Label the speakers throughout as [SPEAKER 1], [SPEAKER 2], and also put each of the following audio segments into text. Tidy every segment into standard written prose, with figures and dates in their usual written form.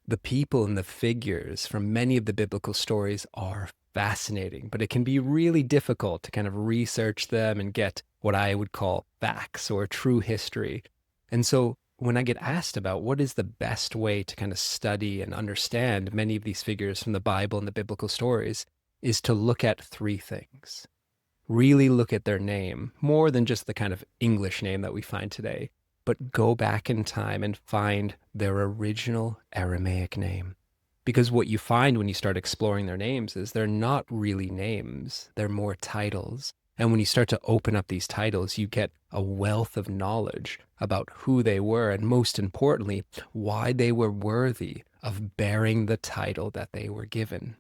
[SPEAKER 1] The people and the figures from many of the biblical stories are fascinating, but it can be really difficult to kind of research them and get what I would call facts or true history. And so when I get asked about what is the best way to kind of study and understand many of these figures from the Bible and the biblical stories, is to look at three things. Really look at their name, more than just the kind of English name that we find today, but go back in time and find their original Aramaic name. Because what you find when you start exploring their names is they're not really names, they're more titles. And when you start to open up these titles, you get a wealth of knowledge about who they were, and most importantly, why they were worthy of bearing the title that they were given.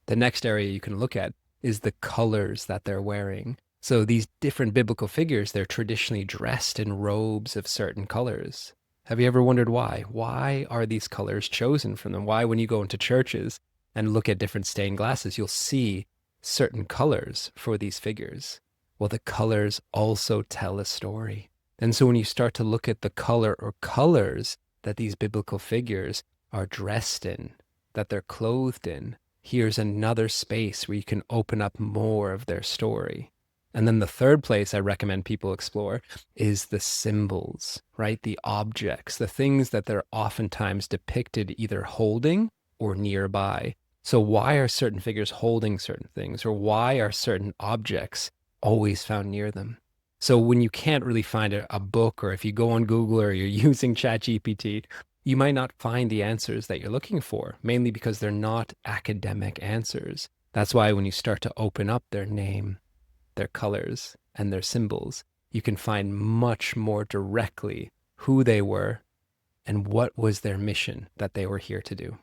[SPEAKER 1] The next area you can look at is the colors that they're wearing. So these different biblical figures, they're traditionally dressed in robes of certain colors. Have you ever wondered why? Why are these colors chosen from them? Why, when you go into churches and look at different stained glasses, you'll see certain colors for these figures? Well, the colors also tell a story. And so when you start to look at the color or colors that these biblical figures are dressed in, that they're clothed in, here's another space where you can open up more of their story. And then the third place I recommend people explore is the symbols, right? The objects, the things that they're oftentimes depicted either holding or nearby. So why are certain figures holding certain things, or why are certain objects always found near them? So when you can't really find a book, or if you go on Google or you're using ChatGPT, you might not find the answers that you're looking for, mainly because they're not academic answers. That's why when you start to open up their name, their colors, and their symbols, you can find much more directly who they were and what was their mission that they were here to do.